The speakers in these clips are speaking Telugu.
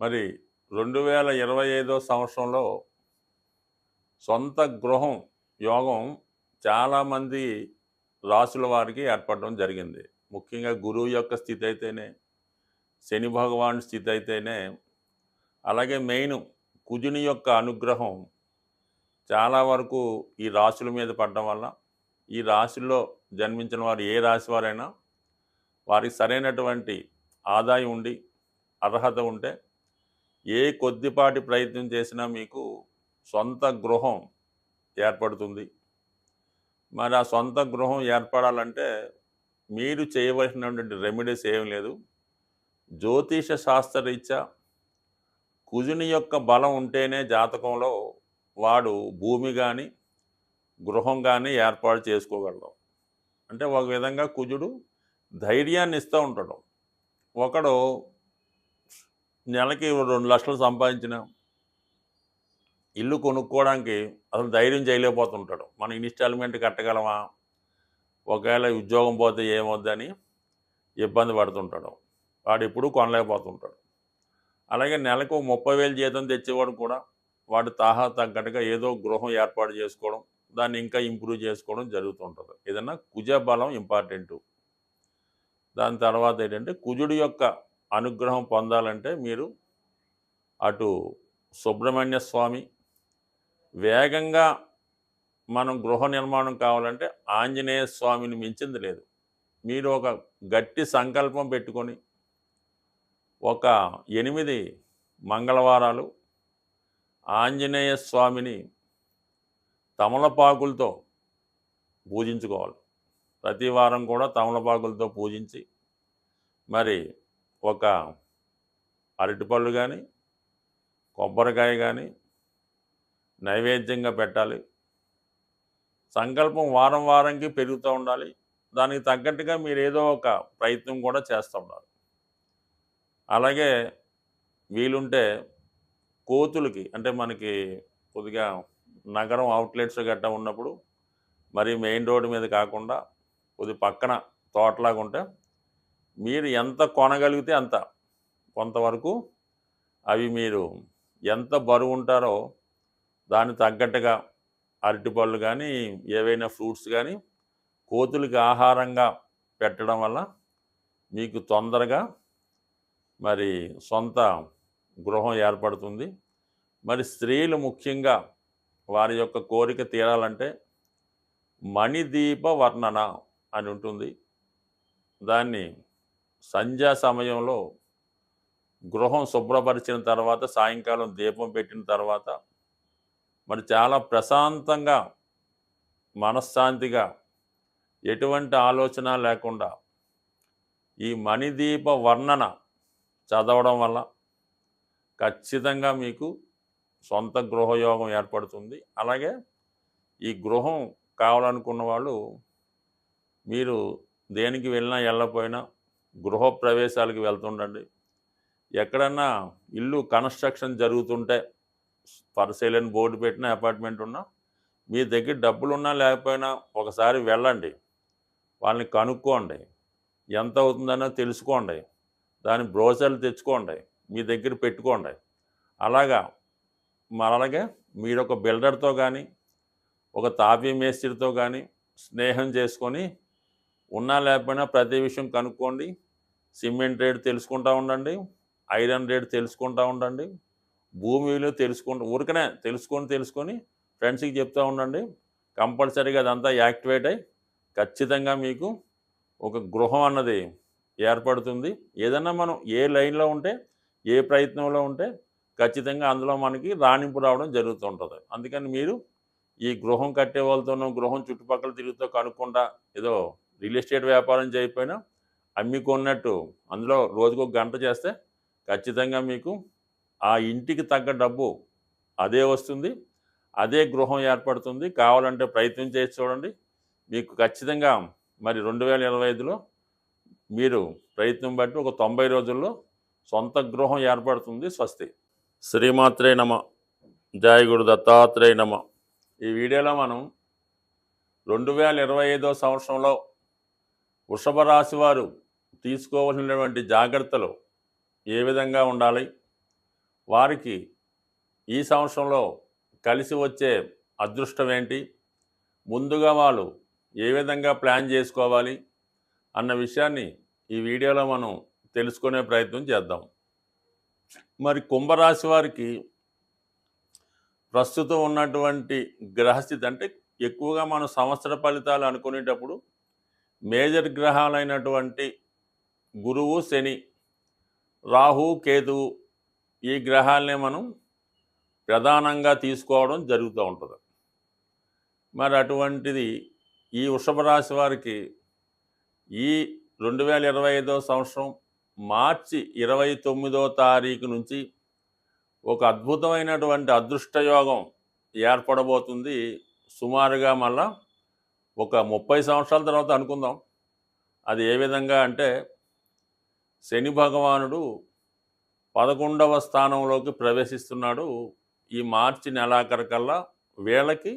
మరి 2025 సంవత్సరంలో సొంత గృహం యోగం చాలామంది రాసుల వారికి ఏర్పడడం జరిగింది. ముఖ్యంగా గురువు యొక్క స్థితి అయితేనే, శని భగవాన్ స్థితి అయితేనే, అలాగే మెయిన్ కుజుని యొక్క అనుగ్రహం చాలా వరకు ఈ రాశుల మీద పడడం వల్ల ఈ రాశుల్లో జన్మించిన వారు ఏ రాశి వారైనా వారికి సరైనటువంటి ఆదాయం ఉండి అర్హత ఉంటే ఏ కొద్దిపాటి ప్రయత్నం చేసినా మీకు సొంత గృహం ఏర్పడుతుంది. మరి ఆ సొంత గృహం ఏర్పడాలంటే మీరు చేయవలసినటువంటి రెమెడీస్ ఏం లేదు. జ్యోతిష శాస్త్రరీత్యా కుజుని యొక్క బలం ఉంటేనే జాతకంలో వాడు భూమి కానీ గృహం కానీ ఏర్పాటు చేసుకోగలడు. అంటే ఒక విధంగా కుజుడు ధైర్యాన్ని ఇస్తూ ఉంటాడు. ఒకడు నెలకి 2 లక్షలు సంపాదించిన ఇల్లు కొనుక్కోవడానికి అసలు ధైర్యం చేయలేకపోతుంటాడు. మనం ఇన్స్టాల్మెంట్ కట్టగలమా, ఒకవేళ ఉద్యోగం పోతే ఏమవుద్దని ఇబ్బంది పడుతుంటాడు. వాడు ఎప్పుడూ కొనలేకపోతుంటాడు. అలాగే నెలకు 30,000 జీతం తెచ్చేవాడు కూడా వాడు తాహా తగ్గట్టుగా ఏదో గృహం ఏర్పాటు చేసుకోవడం, దాన్ని ఇంకా ఇంప్రూవ్ చేసుకోవడం జరుగుతుంటుంది. ఏదన్నా కుజ బలం ఇంపార్టెంటు. దాని తర్వాత ఏంటంటే కుజుడి యొక్క అనుగ్రహం పొందాలంటే మీరు అటు సుబ్రహ్మణ్య స్వామి, వేగంగా మనం గృహ నిర్మాణం కావాలంటే ఆంజనేయ స్వామిని మించింది లేదు. మీరు ఒక గట్టి సంకల్పం పెట్టుకొని ఒక 8 మంగళవారాలు ఆంజనేయ స్వామిని తమలపాకులతో పూజించుకోవాలి. ప్రతి వారం కూడా తమలపాకులతో పూజించి మరి ఒక అరటిపళ్ళు కానీ కొబ్బరికాయ కానీ నైవేద్యంగా పెట్టాలి. సంకల్పం వారం వారంకి పెరుగుతూ ఉండాలి. దానికి తగ్గట్టుగా మీరు ఏదో ఒక ప్రయత్నం కూడా చేస్తూ ఉండాలి. అలాగే వీలుంటే కోతులకి, అంటే మనకి కొద్దిగా నగరం అవుట్లెట్స్ గట్టా ఉన్నప్పుడు మరి మెయిన్ రోడ్డు మీద కాకుండా కొద్ది పక్కన తోటలాగా ఉంటే మీరు ఎంత కొనగలిగితే అంత కొంతవరకు అవి మీరు ఎంత బరువు ఉంటారో దానికి తగ్గట్టుగా అరటిపళ్ళు కానీ ఏవైనా ఫ్రూట్స్ కానీ కోతులకి ఆహారంగా పెట్టడం వల్ల మీకు తొందరగా మరి సొంత గృహం ఏర్పడుతుంది. మరి స్త్రీలు ముఖ్యంగా వారి యొక్క కోరిక తీరాలంటే మణిదీప వర్ణన అని ఉంటుంది. దాన్ని సంధ్యా సమయంలో గృహం శుభ్రపరిచిన తర్వాత సాయంకాలం దీపం పెట్టిన తర్వాత మరి చాలా ప్రశాంతంగా మనశ్శాంతిగా ఎటువంటి ఆలోచన లేకుండా ఈ మణిదీప వర్ణన చదవడం వల్ల ఖచ్చితంగా మీకు సొంత గృహయోగం ఏర్పడుతుంది. అలాగే ఈ గృహం కావాలనుకున్న వాళ్ళు మీరు దేనికి వెళ్ళినా వెళ్ళకపోయినా గృహప్రవేశాలకు వెళ్తుండండి. ఎక్కడన్నా ఇల్లు కన్స్ట్రక్షన్ జరుగుతుంటే ఫర్ సేల్ అని బోర్డు పెట్టిన అపార్ట్మెంట్ ఉన్నా మీ దగ్గర డబ్బులున్నా లేకపోయినా ఒకసారి వెళ్ళండి. వాళ్ళని కనుక్కోండి, ఎంత అవుతుందన్నో తెలుసుకోండి, దాని బ్రోచర్లు తెచ్చుకోండి, మీ దగ్గర పెట్టుకోండి. అలాగే మీరు ఒక బిల్డర్తో కానీ ఒక తాపీ మేస్త్రితో కానీ స్నేహం చేసుకొని ఉన్నా లేకపోయినా ప్రతి విషయం కనుక్కోండి. సిమెంట్ రేటు తెలుసుకుంటూ ఉండండి, ఐరన్ రేటు తెలుసుకుంటూ ఉండండి, భూమి విలువ ఊరికనే తెలుసుకొని ఫ్రెండ్స్కి చెప్తూ ఉండండి. కంపల్సరీగా అదంతా యాక్టివేట్ అయ్యి ఖచ్చితంగా మీకు ఒక గృహం అన్నది ఏర్పడుతుంది. ఏదన్నా మనం ఏ లైన్లో ఉంటే ఏ ప్రయత్నంలో ఉంటే ఖచ్చితంగా అందులో మనకి రాణింపు రావడం జరుగుతుంటుంది. అందుకని మీరు ఈ గృహం కట్టే వాళ్ళతోనూ గృహం చుట్టుపక్కల తిరుగుతూ కనుక్కుండా ఏదో రియల్ ఎస్టేట్ వ్యాపారం చేయకపోయినా అమ్మికొన్నట్టు అందులో రోజుకు 1 గంట చేస్తే ఖచ్చితంగా మీకు ఆ ఇంటికి తగ్గ డబ్బు అదే వస్తుంది, అదే గృహం ఏర్పడుతుంది. కావాలంటే ప్రయత్నం చేసి చూడండి. మీకు ఖచ్చితంగా మరి 2025లో మీరు ప్రయత్నం బట్టి ఒక 90 రోజుల్లో సొంత గృహం ఏర్పడుతుంది. స్వస్తి. శ్రీమాత్రే నమ. జయ గురు దత్తాత్రేయ నమ. ఈ వీడియోలో మనం 2025 సంవత్సరంలో వృషభ రాశి వారు తీసుకోవాల్సినటువంటి జాగ్రత్తలు ఏ విధంగా ఉండాలి, వారికి ఈ సంవత్సరంలో కలిసి వచ్చే అదృష్టం ఏంటి, ముందుగా వాళ్ళు ఏ విధంగా ప్లాన్ చేసుకోవాలి అన్న విషయాన్ని ఈ వీడియోలో మనం తెలుసుకునే ప్రయత్నం చేద్దాం. మరి కుంభరాశి వారికి ప్రస్తుతం ఉన్నటువంటి గ్రహస్థితి అంటే ఎక్కువగా మనం సంవత్సర ఫలితాలు అనుకునేటప్పుడు మేజర్ గ్రహాలైనటువంటి గురువు, శని, రాహు, కేతువు ఈ గ్రహాలనే మనం ప్రధానంగా తీసుకోవడం జరుగుతూ ఉంటుంది. మరి అటువంటిది ఈ వృషభ రాశి వారికి ఈ 2025 సంవత్సరం మార్చి 29వ తారీఖు నుంచి ఒక అద్భుతమైనటువంటి అదృష్టయోగం ఏర్పడబోతుంది. సుమారుగా మళ్ళా ఒక 30 సంవత్సరాల తర్వాత అనుకుందాం. అది ఏ విధంగా అంటే శని భగవానుడు 11వ స్థానంలోకి ప్రవేశిస్తున్నాడు. ఈ మార్చి నెలాఖరికల్లా వీళ్ళకి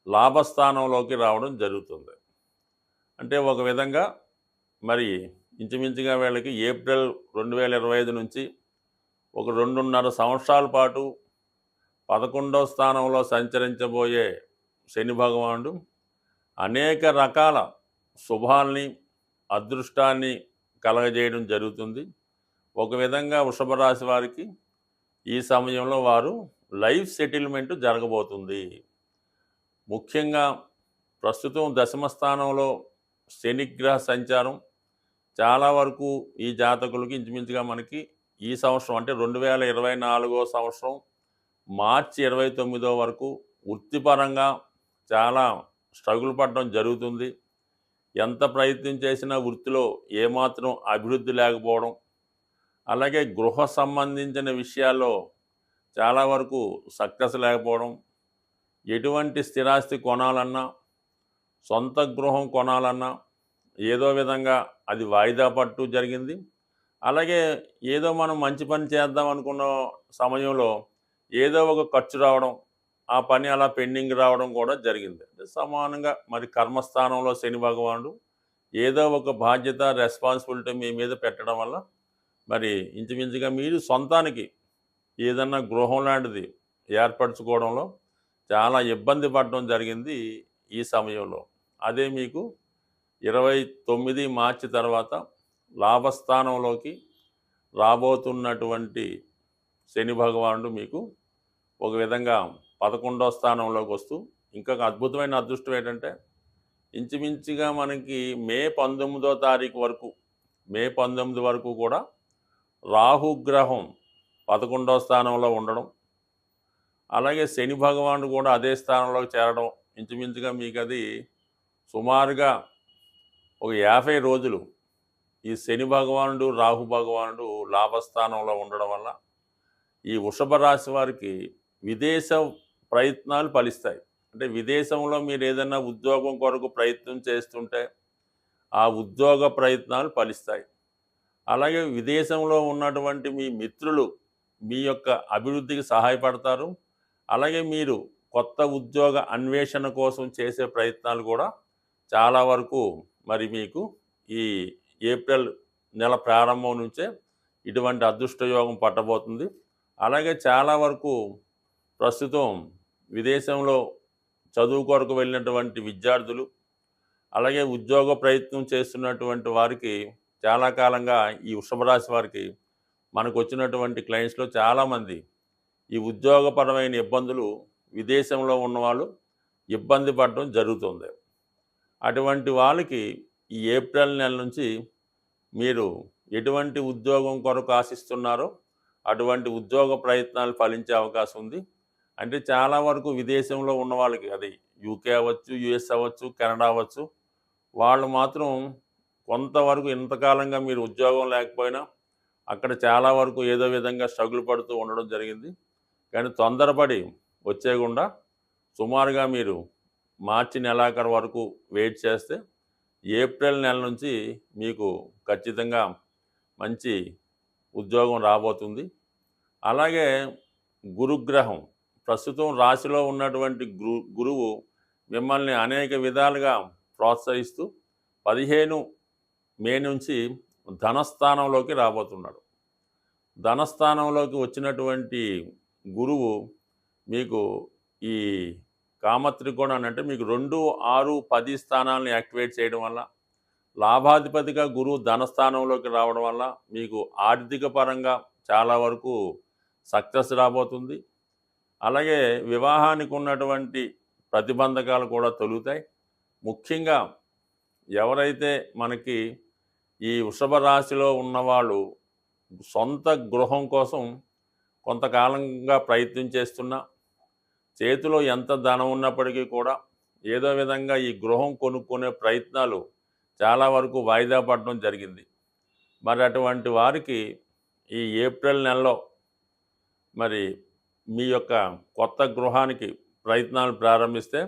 లాభస్థానంలోకి రావడం జరుగుతుంది. అంటే ఒక విధంగా మరి ఇంచుమించుగా వీళ్ళకి ఏప్రిల్ 2025 నుంచి ఒక 2.5 సంవత్సరాల పాటు 11వ స్థానంలో సంచరించబోయే శని భగవానుడు అనేక రకాల శుభాల్ని, అదృష్టాన్ని కలగజేయడం జరుగుతుంది. ఒక విధంగా వృషభ రాశి వారికి ఈ సమయంలో వారు లైఫ్ సెటిల్మెంట్ జరగబోతుంది. ముఖ్యంగా ప్రస్తుతం దశమ స్థానంలో శనిగ్రహ సంచారం చాలా వరకు ఈ జాతకులకి ఇంచుమించుగా మనకి ఈ సంవత్సరం అంటే 2024వ సంవత్సరం మార్చి 29 వరకు వృత్తిపరంగా చాలా స్ట్రగుల్ పడడం జరుగుతుంది. ఎంత ప్రయత్నం చేసినా వృత్తిలో ఏమాత్రం అభివృద్ధి లేకపోవడం, అలాగే గృహ సంబంధించిన విషయాల్లో చాలా వరకు సక్సెస్ లేకపోవడం, ఎటువంటి స్థిరాస్తి కొనాలన్నా, సొంత గృహం కొనాలన్నా ఏదో విధంగా అది వాయిదా పట్టు జరిగింది. అలాగే ఏదో మనం మంచి పని చేద్దాం అనుకున్న సమయంలో ఏదో ఒక ఖర్చు రావడం, ఆ పని అలా పెండింగ్ రావడం కూడా జరిగింది. అంటే సమానంగా మరి కర్మస్థానంలో శని భగవానుడు ఏదో ఒక బాధ్యత, రెస్పాన్సిబిలిటీ మీ మీద పెట్టడం వల్ల మరి ఇంచుమించుగా మీరు సొంతానికి ఏదన్నా గృహం లాంటిది ఏర్పరచుకోవడంలో చాలా ఇబ్బంది పడడం జరిగింది ఈ సమయంలో. అదే మీకు 29 మార్చి తర్వాత లాభస్థానంలోకి రాబోతున్నటువంటి శని భగవానుడు మీకు ఒక విధంగా 11వ స్థానంలోకి వస్తూ ఇంకా అద్భుతమైన అదృష్టం ఏంటంటే ఇంచుమించుగా మనకి మే 19వ తారీఖు వరకు, మే 19 వరకు కూడా రాహుగ్రహం 11వ స్థానంలో ఉండడం, అలాగే శని భగవానుడు కూడా అదే స్థానంలోకి చేరడం, ఇంచుమించుగా మీకు అది సుమారుగా ఒక 50 రోజులు ఈ శని భగవానుడు, రాహు భగవానుడు లాభస్థానంలో ఉండడం వల్ల ఈ వృషభ రాశి వారికి విదేశ ప్రయత్నాలు ఫలిస్తాయి. అంటే విదేశంలో మీరు ఏదైనా ఉద్యోగం కొరకు ప్రయత్నం చేస్తుంటే ఆ ఉద్యోగ ప్రయత్నాలు ఫలిస్తాయి. అలాగే విదేశంలో ఉన్నటువంటి మీ మిత్రులు మీ యొక్క అభివృద్ధికి సహాయపడతారు. అలాగే మీరు కొత్త ఉద్యోగ అన్వేషణ కోసం చేసే ప్రయత్నాలు కూడా చాలా వరకు మరి మీకు ఈ ఏప్రిల్ నెల ప్రారంభం నుంచే ఇటువంటి అదృష్టయోగం పట్టబోతుంది. అలాగే చాలా వరకు ప్రస్తుతం విదేశంలో చదువు కొరకు వెళ్ళినటువంటి విద్యార్థులు, అలాగే ఉద్యోగ ప్రయత్నం చేస్తున్నటువంటి వారికి చాలా కాలంగా ఈ వృషభ రాశి వారికి మనకు వచ్చినటువంటి క్లయింట్స్లో చాలామంది ఈ ఉద్యోగపరమైన ఇబ్బందులు విదేశంలో ఉన్నవాళ్ళు ఇబ్బంది పడడం జరుగుతుంది. అటువంటి వాళ్ళకి ఈ ఏప్రిల్ నెల నుంచి మీరు ఎటువంటి ఉద్యోగం కొరకు ఆశిస్తున్నారో అటువంటి ఉద్యోగ ప్రయత్నాలు ఫలించే అవకాశం ఉంది. అంటే చాలా వరకు విదేశంలో ఉన్న వాళ్ళకి, అది యూకే అవ్వచ్చు, యుఎస్ అవ్వచ్చు, కెనడా అవ్వచ్చు, వాళ్ళు మాత్రం కొంతవరకు ఇంతకాలంగా మీరు ఉద్యోగం లేకపోయినా అక్కడ చాలా వరకు ఏదో విధంగా స్ట్రగుల్ పడుతూ ఉండడం జరిగింది. కానీ తొందరపడి వచ్చేయకుండా సుమారుగా మీరు మార్చి నెలాఖరు వరకు వెయిట్ చేస్తే ఏప్రిల్ నెల నుంచి మీకు ఖచ్చితంగా మంచి ఉద్యోగం రాబోతుంది. అలాగే గురుగ్రహం ప్రస్తుతం రాశిలో ఉన్నటువంటి గురువు మిమ్మల్ని అనేక విధాలుగా ప్రోత్సహిస్తూ 15 మే నుంచి ధనస్థానంలోకి రాబోతున్నాడు. ధనస్థానంలోకి వచ్చినటువంటి గురువు మీకు ఈ కామత్రికోణాన్ని అంటే మీకు 2, 6, 10 స్థానాలను యాక్టివేట్ చేయడం వల్ల లాభాధిపతిగా గురువు ధనస్థానంలోకి రావడం వల్ల మీకు ఆర్థిక పరంగా చాలా వరకు సక్సెస్ రాబోతుంది. అలాగే వివాహానికి ఉన్నటువంటి ప్రతిబంధకాలు కూడా తొలుగుతాయి. ముఖ్యంగా ఎవరైతే మనకి ఈ వృషభ రాశిలో ఉన్నవాళ్ళు సొంత గృహం కోసం కొంతకాలంగా ప్రయత్నం చేస్తున్నా చేతిలో ఎంత ధనం ఉన్నప్పటికీ కూడా ఏదో విధంగా ఈ గృహం కొనుక్కునే ప్రయత్నాలు చాలా వరకు వాయిదా పడడం జరిగింది. మరి అటువంటి వారికి ఈ ఏప్రిల్ నెలలో మరి మీ యొక్క కొత్త గృహానికి ప్రయత్నాలు ప్రారంభిస్తే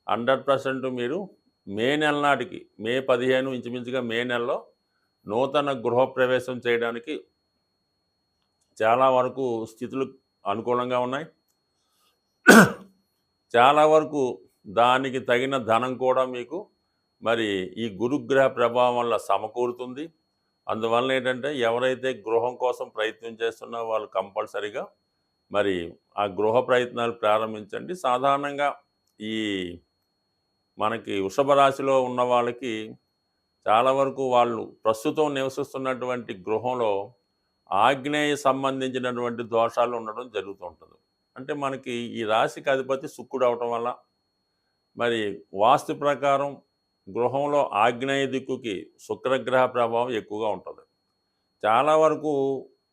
100% మీరు మే నెల నాటికి మే 15 ఇంచుమించుగా మే నెలలో నూతన గృహప్రవేశం చేయడానికి చాలా వరకు స్థితులు అనుకూలంగా ఉన్నాయి. చాలా వరకు దానికి తగిన ధనం కూడా మీకు మరి ఈ గురుగ్రహ ప్రభావం వల్ల సమకూరుతుంది. అందువల్ల ఏంటంటే ఎవరైతే గృహం కోసం ప్రయత్నం చేస్తున్నారో వాళ్ళు కంపల్సరీగా మరి ఆ గృహ ప్రయత్నాలు ప్రారంభించండి. సాధారణంగా ఈ మనకి వృషభ రాశిలో ఉన్న వాళ్ళకి చాలా వరకు వాళ్ళు ప్రస్తుతం నివసిస్తున్నటువంటి గృహంలో ఆగ్నేయ సంబంధించినటువంటి దోషాలు ఉండడం జరుగుతూ ఉంటుంది. అంటే మనకి ఈ రాశికి అధిపతి శుక్రుడు అవటం వల్ల మరి వాస్తు ప్రకారం గృహంలో ఆగ్నేయ దిక్కుకి శుక్రగ్రహ ప్రభావం ఎక్కువగా ఉంటుంది. చాలా వరకు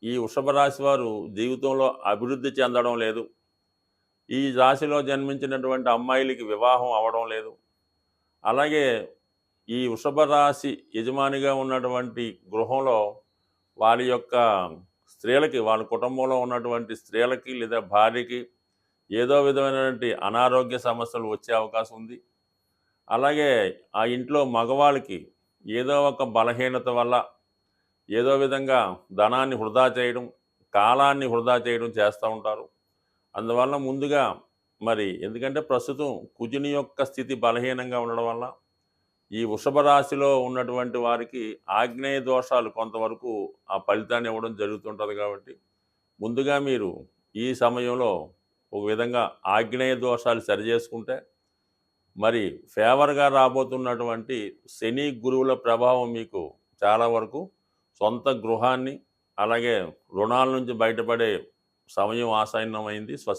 ఈ వృషభ రాశి వారు జీవితంలో అభివృద్ధి చెందడం లేదు. ఈ రాశిలో జన్మించినటువంటి అమ్మాయిలకి వివాహం అవ్వడం లేదు. అలాగే ఈ వృషభ రాశి యజమానిగా ఉన్నటువంటి గృహంలో వారి యొక్క స్త్రీలకి వాళ్ళ కుటుంబంలో ఉన్నటువంటి స్త్రీలకి లేదా భార్యకి ఏదో విధమైనటువంటి అనారోగ్య సమస్యలు వచ్చే అవకాశం ఉంది. అలాగే ఆ ఇంట్లో మగవాళ్ళకి ఏదో ఒక బలహీనత వల్ల ఏదో విధంగా ధనాన్ని వృధా చేయడం, కాలాన్ని వృధా చేయడం చేస్తూ ఉంటారు. అందువల్ల ముందుగా మరి ఎందుకంటే ప్రస్తుతం కుజుని యొక్క స్థితి బలహీనంగా ఉండడం వల్ల ఈ వృషభ రాశిలో ఉన్నటువంటి వారికి ఆగ్నేయ దోషాలు కొంతవరకు ఆ ఫలితాన్ని ఇవ్వడం జరుగుతుంటుంది. కాబట్టి ముందుగా మీరు ఈ సమయంలో ఒక విధంగా ఆగ్నేయ దోషాలు సరిచేసుకుంటే మరి ఫేవర్గా రాబోతున్నటువంటి శని గురువుల ప్రభావం మీకు చాలా వరకు సొంత గృహాన్ని అలాగే రుణాల నుంచి బయటపడే సమయం ఆసన్నమైంది.